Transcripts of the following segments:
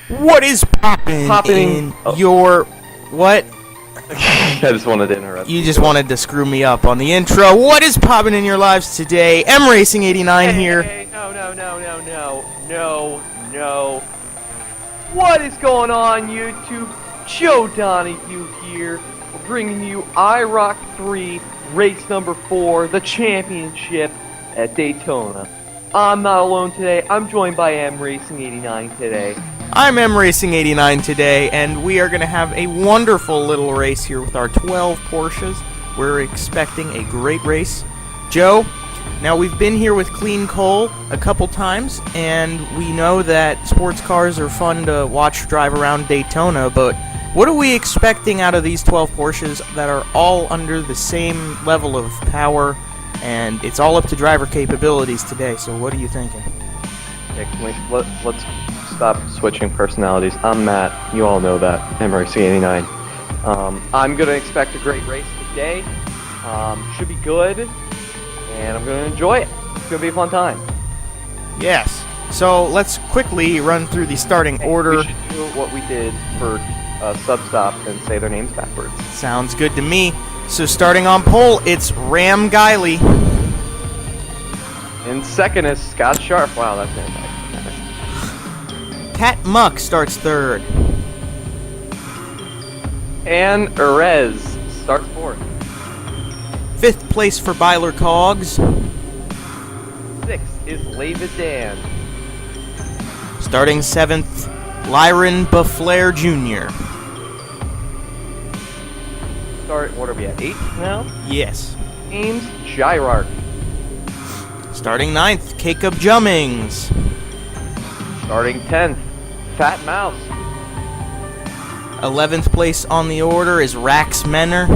What is popping in your... What? I just wanted to interrupt. You just wanted to screw me up on the intro. What is popping in your lives today? M Racing 89 here. Hey, no. What is going on, YouTube? Joe Donohue here. We're bringing you IROC 3, race number 4, the championship at Daytona. I'm not alone today. I'm joined by M Racing 89 today. I'm M Racing 89 today, and we are going to have a wonderful little race here with our 12 Porsches. We're expecting a great race. Joe, now we've been here with Clean Coal a couple times, and we know that sports cars are fun to watch drive around Daytona, but what are we expecting out of these 12 Porsches that are all under the same level of power, and it's all up to driver capabilities today, so what are you thinking? Yeah, let's stop switching personalities. I'm Matt. You all know that. MRC 89. I'm going to expect a great race today. Should be good. And I'm going to enjoy it. It's going to be a fun time. Yes. So let's quickly run through the starting order. We should do what we did for Substop and say their names backwards. Sounds good to me. So starting on pole, it's Ram Guiley. In second is Scott Sharp. Wow, that's fantastic. Pat Muck starts third. And Erez starts fourth. Fifth place for Byler Cogs. Sixth is Levidan. Starting seventh, Lyron Bufflair Jr. What are we at, 8th now? Yes. James Girard. Starting ninth, Jacob Jummings. Starting 10th, Fat Mouse. 11th place on the order is Rax Menner.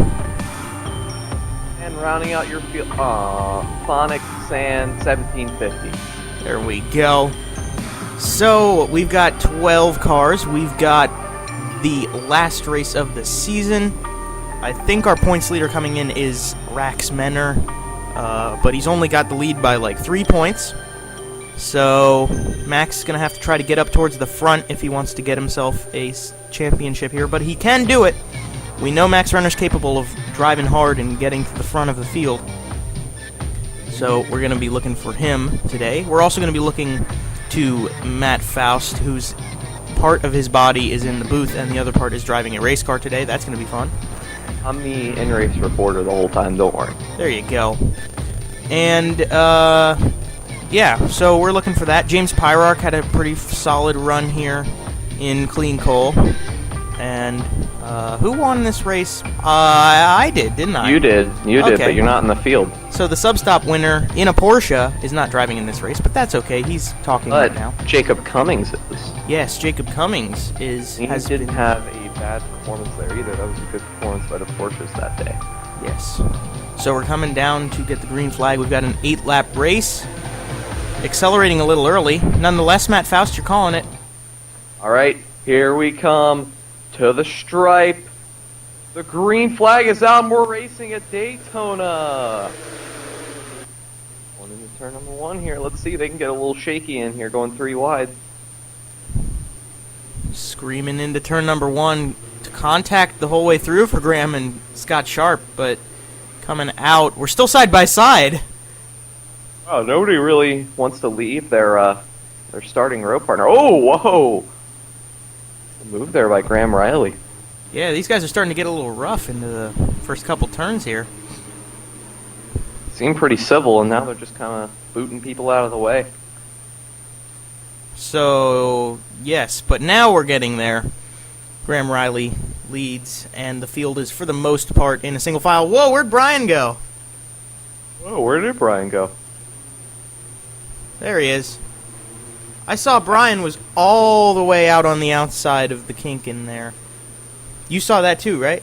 And rounding out your field, Phonic Sand 1750. There we go. So, we've got 12 cars. We've got the last race of the season. I think our points leader coming in is Rax Menner, but he's only got the lead by like 3 points. So, Max is going to have to try to get up towards the front if he wants to get himself a championship here, but he can do it. We know Max Renner's capable of driving hard and getting to the front of the field. So, we're going to be looking for him today. We're also going to be looking to Matt Faust, whose part of his body is in the booth and the other part is driving a race car today. That's going to be fun. I'm the in-race reporter the whole time, don't worry. There you go. And, yeah, so we're looking for that. James Pyrock had a pretty solid run here in Clean Coal. And who won this race? I did, didn't I? You did, Okay. But you're not in the field. So the Substop winner in a Porsche is not driving in this race, but that's okay. He's talking right now. Jacob Cummings is. Yes, Jacob Cummings He didn't have a bad performance there either. That was a good performance by the Porsches that day. Yes. So we're coming down to get the green flag. We've got an 8-lap race. Accelerating a little early. Nonetheless, Matt Faust, you're calling it. All right, here we come to the stripe. The green flag is out, and we're racing at Daytona. Going into turn number 1 here. Let's see if they can get a little shaky in here, going 3 wide. Screaming into turn number 1 to contact the whole way through for Graham and Scott Sharp, but coming out, we're still side by side. Oh, nobody really wants to leave their starting row partner. Oh, whoa! Move there by Graham Riley. Yeah, these guys are starting to get a little rough into the first couple turns here. Seemed pretty civil, and now they're just kind of booting people out of the way. So, yes, but now we're getting there. Graham Riley leads, and the field is, for the most part, in a single file. Whoa, where'd Brian go? Whoa, where did Brian go? There he is. I saw Brian was all the way out on the outside of the kink in there. You saw that too, right?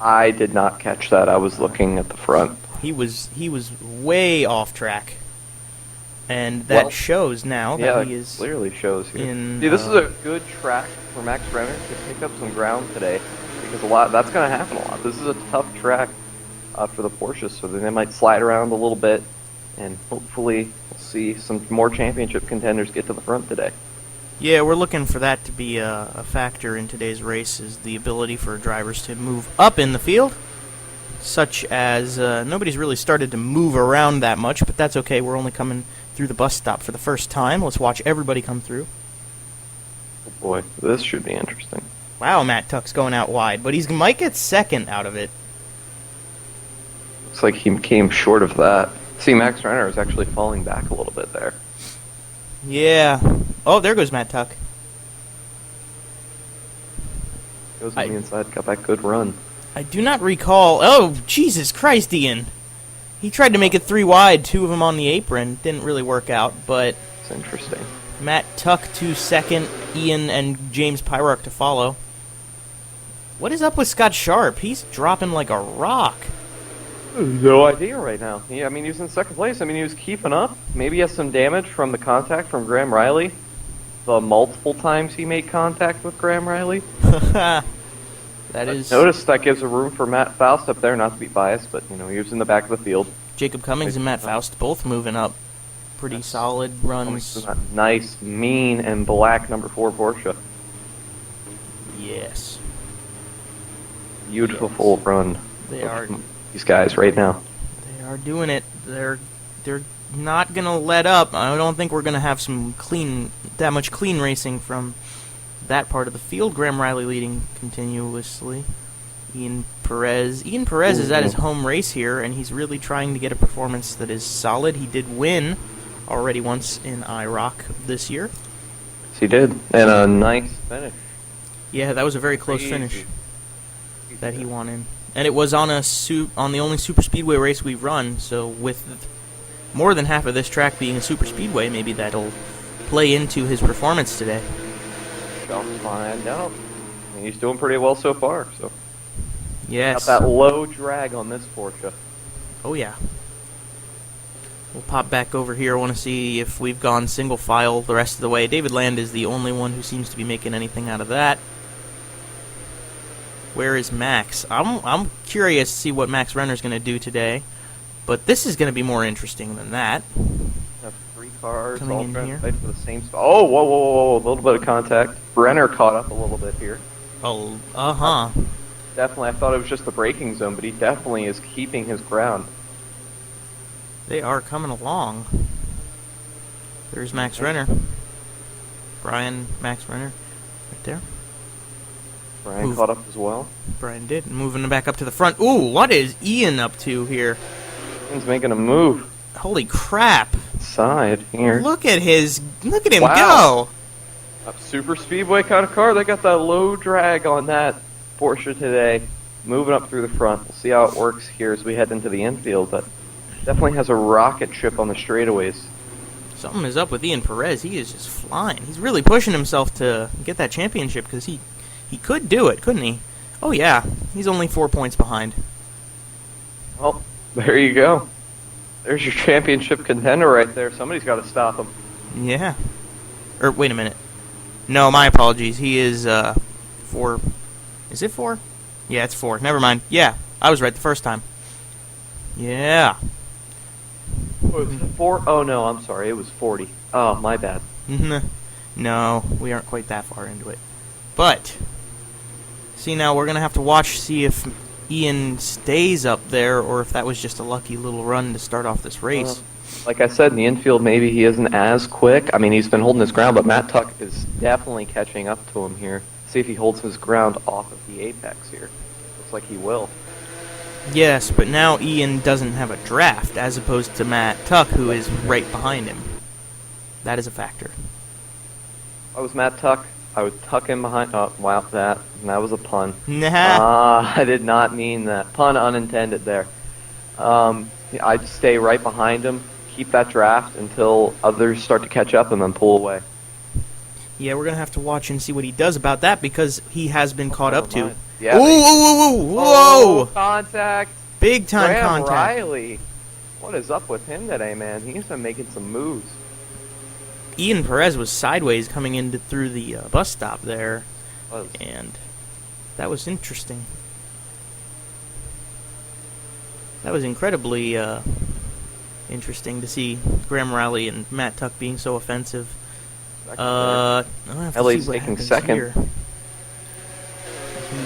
I did not catch that. I was looking at the front. He was way off track. And that shows now that he is clearly shows here. See, this is a good track for Max Renner to pick up some ground today, because that's going to happen a lot. This is a tough track for the Porsches, so they might slide around a little bit, and hopefully we'll see some more championship contenders get to the front today. Yeah, we're looking for that to be a factor in today's race, is the ability for drivers to move up in the field, such as nobody's really started to move around that much, but that's okay. We're only coming through the bus stop for the first time. Let's watch everybody come through. Oh boy, this should be interesting. Wow, Matt Tuck's going out wide, but he might get second out of it. Looks like he came short of that. See, Max Renner is actually falling back a little bit there. Yeah. Oh, there goes Matt Tuck. Goes on the inside, got that good run. I do not recall... Oh, Jesus Christ, Ian. He tried to make it 3 wide, 2 of them on the apron. Didn't really work out, but... It's interesting. Matt Tuck to second, Ian and James IROC to follow. What is up with Scott Sharp? He's dropping like a rock. No idea right now. Yeah, I mean, he was in second place. I mean, he was keeping up. Maybe he has some damage from the contact from Graham Riley. The multiple times he made contact with Graham Riley. That is... Notice that gives a room for Matt Faust up there, not to be biased, but, you know, he was in the back of the field. Jacob Cummings and Matt Faust both moving up. Pretty solid runs. Nice, mean, and black number 4 Porsche. Yes. Beautiful run. They are... These guys right now. They are doing it. They're not gonna let up. I don't think we're gonna have that much clean racing from that part of the field. Graham Riley leading continuously. Ian Perez is at his home race here, and he's really trying to get a performance that is solid. He did win already once in IROC this year. Yes, he did, and a nice finish. Yeah, that was a very close finish that he won in. And it was on the only super speedway race we've run, so with more than half of this track being a super speedway, maybe that'll play into his performance today. Shall find out. I mean, he's doing pretty well so far. So yes, got that low drag on this Porsche. Oh yeah. We'll pop back over here. I want to see if we've gone single file the rest of the way. David Land is the only one who seems to be making anything out of that. Where is Max? I'm curious to see what Max Renner's going to do today, but this is going to be more interesting than that. Have 3 cars coming all in trying here. to fight for the same spot. Oh, whoa, a little bit of contact. Renner caught up a little bit here. Oh, Definitely, I thought it was just the braking zone, but he definitely is keeping his ground. They are coming along. There's Max Renner. Max Renner, right there. Brian caught up as well. Brian did. Moving back up to the front. Ooh, what is Ian up to here? Ian's making a move. Holy crap. Side here. Look at him Wow. go. A super speedway kind of car. They got that low drag on that Porsche today. Moving up through the front. We'll see how it works here as we head into the infield, but definitely has a rocket ship on the straightaways. Something is up with Ian Perez. He is just flying. He's really pushing himself to get that championship because he could do it, couldn't he? Oh, yeah. He's only 4 points behind. Well, there you go. There's your championship contender right there. Somebody's got to stop him. Yeah. Wait a minute. No, my apologies. He is, 4. Is it 4? Yeah, it's 4. Never mind. Yeah, I was right the first time. Yeah. Was it 4? Oh, no, I'm sorry. It was 40. Oh, my bad. No, we aren't quite that far into it. But... see, now we're going to have to watch, see if Ian stays up there or if that was just a lucky little run to start off this race. Like I said, in the infield, maybe he isn't as quick. I mean, he's been holding his ground, but Matt Tuck is definitely catching up to him here. See if he holds his ground off of the apex here. Looks like he will. Yes, but now Ian doesn't have a draft as opposed to Matt Tuck, who is right behind him. That is a factor. If I was Matt Tuck, I would tuck him behind. Oh, wow, that was a pun. Nah. I did not mean that. Pun unintended there. I'd stay right behind him, keep that draft until others start to catch up, and then pull away. Yeah, we're going to have to watch and see what he does about that because he has been caught up to. Yeah, whoa! Oh, contact. Big time Graham contact. Riley. What is up with him today, man? He's been making some moves. Ian Perez was sideways coming in through the bus stop there, and that was interesting. That was incredibly interesting to see Graham Riley and Matt Tuck being so offensive. I'll have to Ellie's see what taking happens second. here.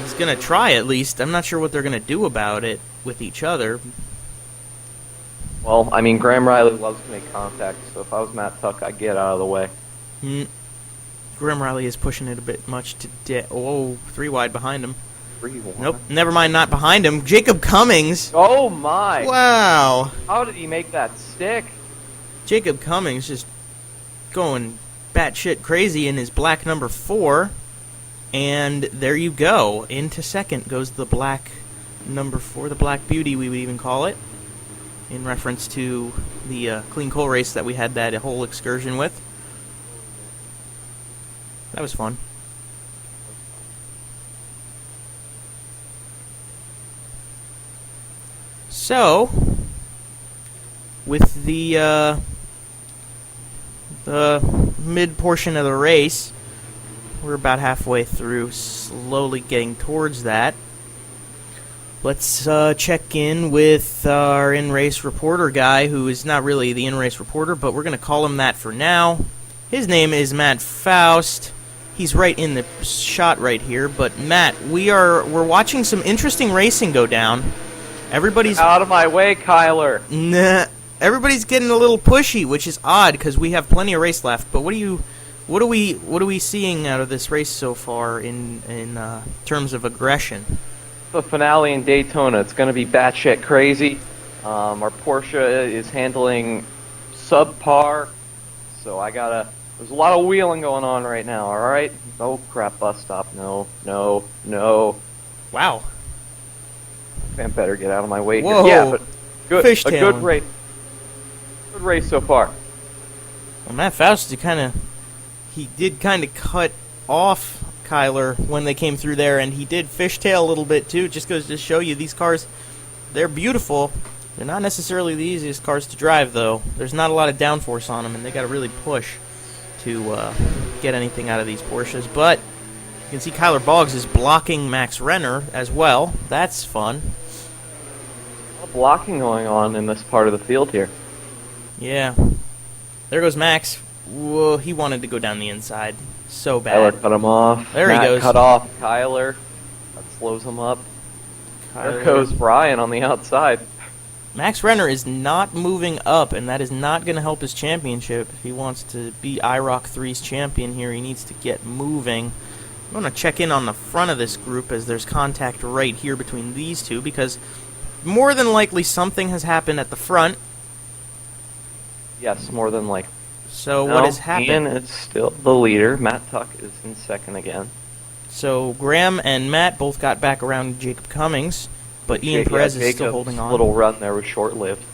He's gonna try at least. I'm not sure what they're gonna do about it with each other. Well, I mean, Graham Riley loves to make contact, so if I was Matt Tuck, I'd get out of the way. Graham Riley is pushing it a bit much to oh, 3 wide behind him. 3-1. Nope, never mind, not behind him. Jacob Cummings. Oh my! Wow. How did he make that stick? Jacob Cummings just going batshit crazy in his black number 4. And there you go. Into second goes the black number 4, the Black Beauty, we would even call it, in reference to the clean coal race that we had that whole excursion with. That was fun. So, with the mid portion of the race, we're about halfway through, slowly getting towards that. Let's check in with our in-race reporter guy, who is not really the in-race reporter, but we're going to call him that for now. His name is Matt Faust. He's right in the shot right here. But Matt, we're watching some interesting racing go down. Everybody's out of my way, Kyler. Nah, everybody's getting a little pushy, which is odd because we have plenty of race left. But what are we seeing out of this race so far in terms of aggression? The finale in Daytona, it's going to be batshit crazy. Our Porsche is handling subpar, so there's a lot of wheeling going on right now, alright? Oh crap, bus stop, no. Wow. I better get out of my way Whoa. here. Yeah, but good, a Fishtailing. good race. Good race so far. Well, Matt Faust he did kind of cut off Kyler when they came through there, and he did fishtail a little bit too. Just goes to show you, these cars, they're beautiful. They're not necessarily the easiest cars to drive, though. There's not a lot of downforce on them, and they got to really push to get anything out of these Porsches. But you can see Kyler Boggs is blocking Max Renner as well. That's fun. A lot of blocking going on in this part of the field here. Yeah. There goes Max. Whoa, he wanted to go down the inside so bad. Kyler cut him off. There Matt he goes. Cut off Kyler. That slows him up. There goes Brian on the outside. Max Renner is not moving up, and that is not going to help his championship. If he wants to be IROC 3's champion here, he needs to get moving. I'm going to check in on the front of this group as there's contact right here between these two, because more than likely something has happened at the front. Yes, more than likely. So what has happened? Ian is still the leader. Matt Tuck is in second again. So Graham and Matt both got back around Jacob Cummings, but Ian Perez is still holding on. Little run there was short-lived.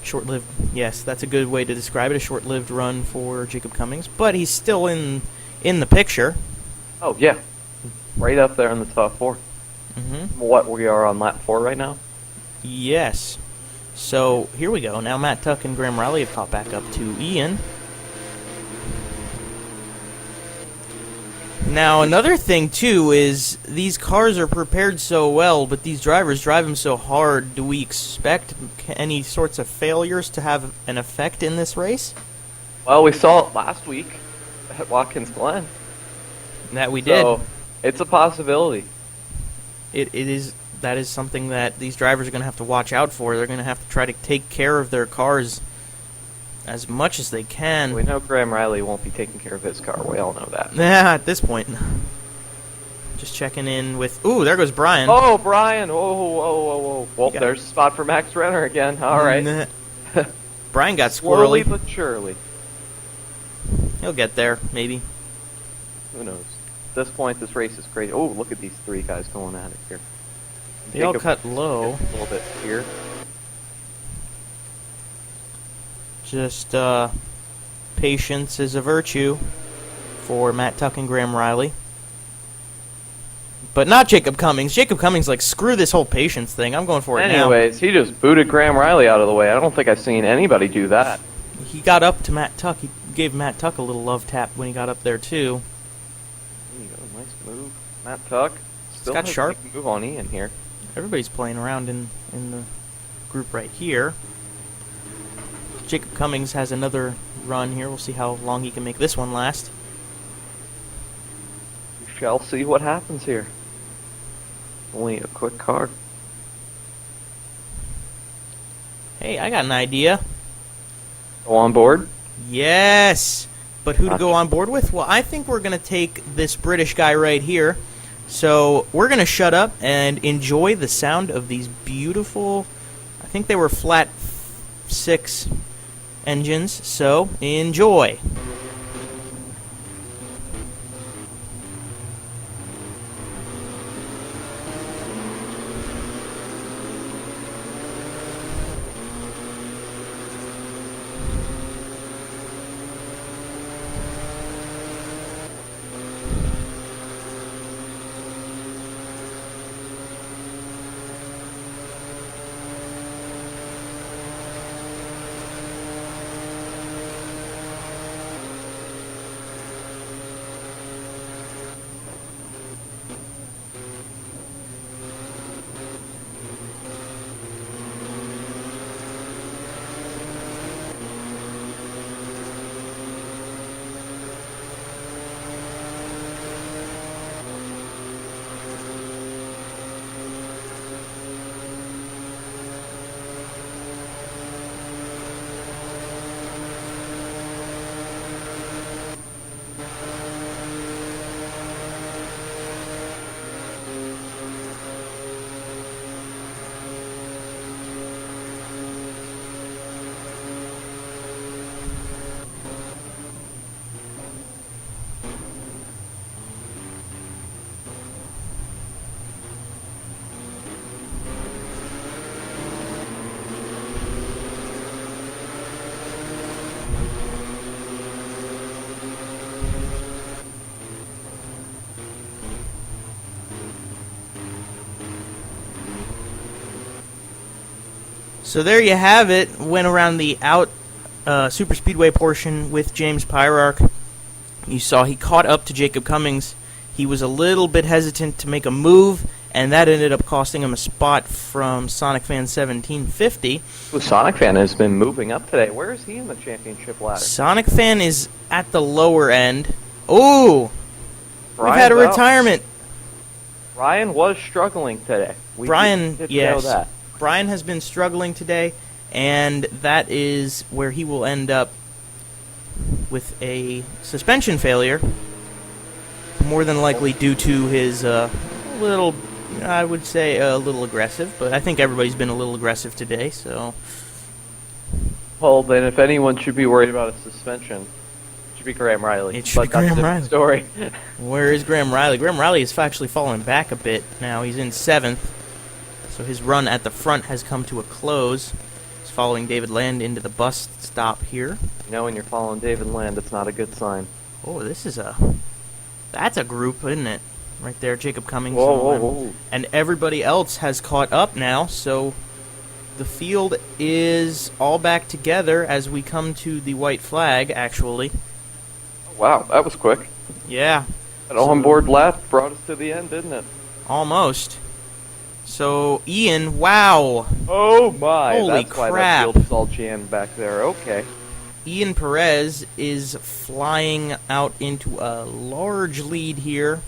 Short-lived, yes, that's a good way to describe it, a short-lived run for Jacob Cummings, but he's still in the picture. Oh, yeah. Right up there in the top 4. Mm-hmm. What, we are on lap 4 right now? Yes. So, here we go. Now Matt Tuck and Graham Riley have caught back up to Ian. Now, another thing, too, is these cars are prepared so well, but these drivers drive them so hard. Do we expect any sorts of failures to have an effect in this race? Well, we saw it last week at Watkins Glen. That we did. So, it's a possibility. That is something that these drivers are going to have to watch out for. They're going to have to try to take care of their cars as much as they can. We know Graham Riley won't be taking care of his car. We all know that. Yeah, at this point. Just checking in with... Ooh, there goes Brian. Oh, Brian! Whoa. Well, there's a spot for Max Renner again. All right. Brian got Slowly squirrely. but surely. He'll get there, maybe. Who knows? At this point, this race is crazy. Oh, look at these 3 guys going at it here. They all cut low. A little bit here. Just patience is a virtue for Matt Tuck and Graham Riley. But not Jacob Cummings. Jacob Cummings, like, screw this whole patience thing. I'm going for it now. Anyways, he just booted Graham Riley out of the way. I don't think I've seen anybody do that. He got up to Matt Tuck. He gave Matt Tuck a little love tap when he got up there, too. There you go. Nice move. Matt Tuck still got has sharp. a move on Ian here. Everybody's playing around in the group right here. Jacob Cummings has another run here. We'll see how long he can make this one last. shall see what happens here. Only a quick car. Hey, I got an idea. Go on board. Yes! But who to go on board with? Well, I think we're going to take this British guy right here. So we're going to shut up and enjoy the sound of these beautiful, I think they were flat 6 engines. So enjoy. So there you have it. Went around the super speedway portion with James Pyrock. You saw he caught up to Jacob Cummings. He was a little bit hesitant to make a move, and that ended up costing him a spot from Sonic Fan 1750. Well, Sonic Fan has been moving up today. Where is he in the championship ladder? Sonic Fan is at the lower end. Ooh! We've had a Brian's out. retirement. Brian was struggling today. We Brian, did yes. know that. Brian has been struggling today, and that is where he will end up with a suspension failure, more than likely due to his little, I would say a little aggressive, but I think everybody's been a little aggressive today, so. Well, then if anyone should be worried about a suspension, it should be Graham Riley. It should be Graham Riley. Story. Where is Graham Riley? Graham Riley is actually falling back a bit now. He's in 7th. So his run at the front has come to a close. He's following David Land into the bus stop here. You know when you're following David Land, it's not a good sign. Oh, this is that's a group, isn't it? Right there, Jacob Cummings. Whoa. And everybody else has caught up now, so the field is all back together as we come to the white flag, actually. Wow, that was quick. Yeah. That onboard lap brought us to the end, didn't it? Almost. So, Ian, wow. Oh my, Holy that's why crap. that field is all jammed back there. Okay. Ian Perez is flying out into a large lead here.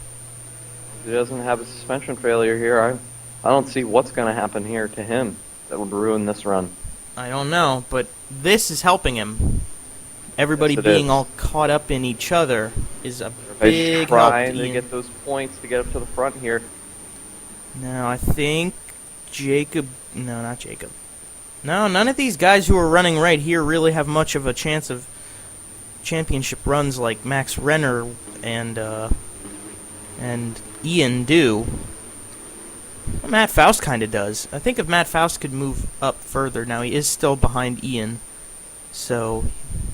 He doesn't have a suspension failure here. I don't see what's going to happen here to him that would ruin this run. I don't know, but this is helping him. Everybody Yes, being is. all caught up in each other is a He's big help trying to to Ian. get those points to get up to the front here. Now, I think Jacob... No, not Jacob. No, none of these guys who are running right here really have much of a chance of championship runs like Max Renner and Ian do. Well, Matt Faust kind of does. I think if Matt Faust could move up further, now he is still behind Ian, so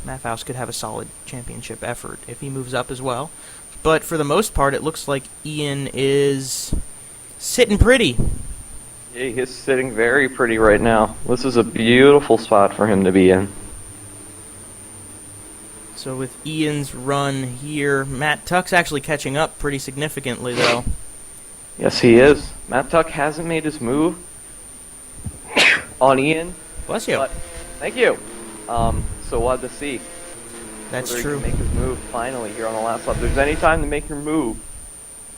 Matt Faust could have a solid championship effort if he moves up as well. But for the most part, it looks like Ian is sitting pretty. Yeah, he's sitting very pretty right now. This is a beautiful spot for him to be in. So with Ian's run here, Matt Tuck's actually catching up pretty significantly, though. Yes, he is. Matt Tuck hasn't made his move on Ian. Bless you. But, thank you. So we'll have to see. That's whether true. He can make his move finally here on the last lap. If there's any time to make your move,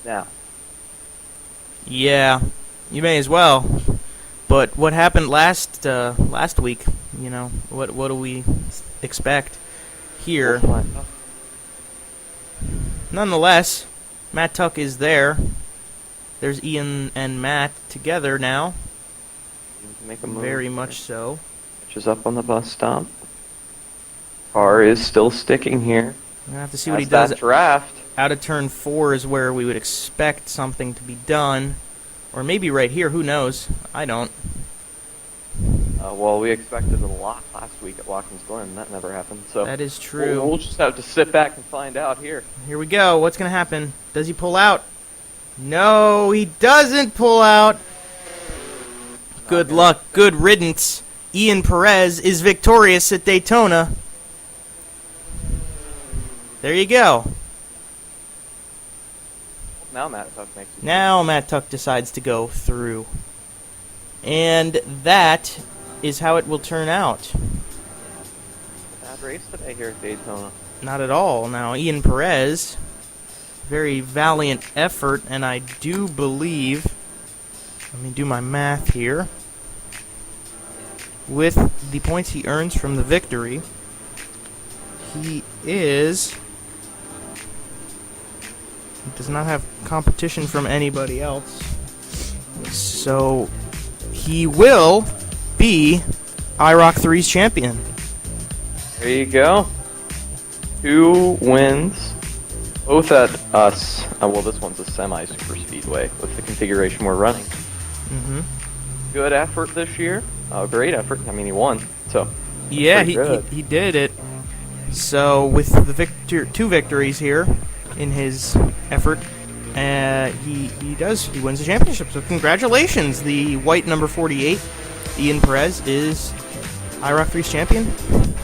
Now, Yeah, you may as well. But what happened last week? You know, what do we expect here? we'll find out. Nonetheless, Matt Tuck is there. There's Ian and Matt together now. Make a move. Very much so. Which is up on the bus stop. Car is still sticking here. We're gonna have to see what he That's does. that draft. Out of turn 4 is where we would expect something to be done. Or maybe right here, who knows? I don't. Well, we expected a lot last week at Watkins Glen. That never happened. So That is true. We'll just have to sit back and find out here. Here we go. What's going to happen? Does he pull out? No, he doesn't pull out. Good luck. Good riddance. Ian Perez is victorious at Daytona. There you go. Now Matt Tuck makes it. Now Matt Tuck decides to go through. And that is how it will turn out. Bad race today here at Daytona. Not at all. Now, Ian Perez, very valiant effort, and I do believe, let me do my math here, with the points he earns from the victory, he does not have competition from anybody else, so he will be IROC 3's champion. There you go. 2 wins. Both at us. Well, this one's a semi-super speedway with the configuration we're running. Mm-hmm. Good effort this year. Great effort. I mean, he won. So Yeah, pretty he did it. So with the two victories here in his effort, he wins the championship. So congratulations, the white number 48, Ian Perez, is IROC 3's champion.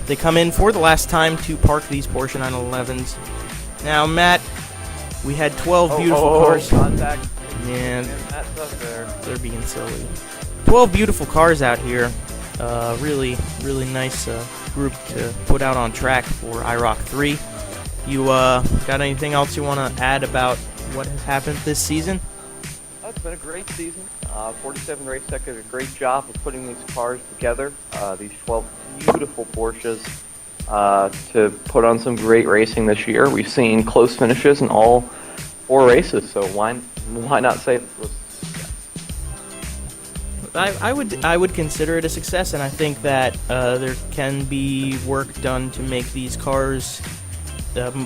They come in for the last time to park these Porsche 911s. Now, Matt, we had 12 beautiful cars. Contact. Man, Matt Tuck there. they're being silly. 12 beautiful cars out here. Really nice group to put out on track for IROC 3. You got anything else you want to add about what has happened this season? It's been a great season. 47 Race Tech did a great job of putting these cars together. These 12 beautiful Porsches to put on some great racing this year. We've seen close finishes in all 4 races, so why not say it was a success? I would consider it a success, and I think that there can be work done to make these cars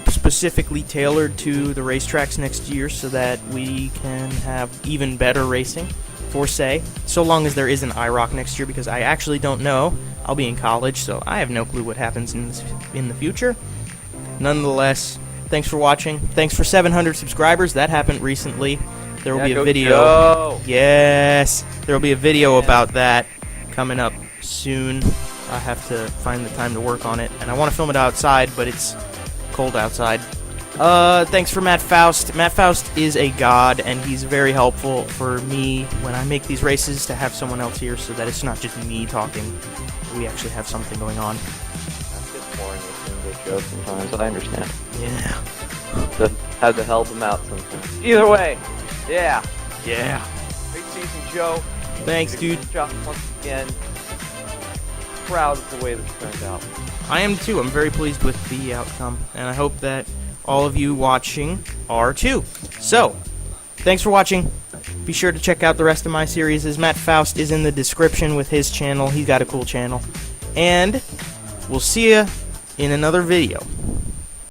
specifically tailored to the racetracks next year so that we can have even better racing, for say, so long as there is an IROC next year, because I actually don't know. I'll be in college, so I have no clue what happens in the future. Nonetheless, thanks for watching. Thanks for 700 subscribers. That happened recently. There will be a video. Joe. Yes, there will be a video about that coming up soon. I have to find the time to work on it, and I want to film it outside, but it's cold outside. Thanks for Matt Faust. Matt Faust is a god, and he's very helpful for me when I make these races to have someone else here so that it's not just me talking. We actually have something going on. That gets boring listening to Joe sometimes. I understand. Yeah. Had to help him out sometimes. Either way, yeah. Yeah. Great season, Joe. Thanks, Did a dude. good job once again. Proud of the way this turned out. I am too. I'm very pleased with the outcome, and I hope that all of you watching are too. So, thanks for watching. Be sure to check out the rest of my series, as Matt Faust is in the description with his channel. He's got a cool channel. And we'll see you in another video.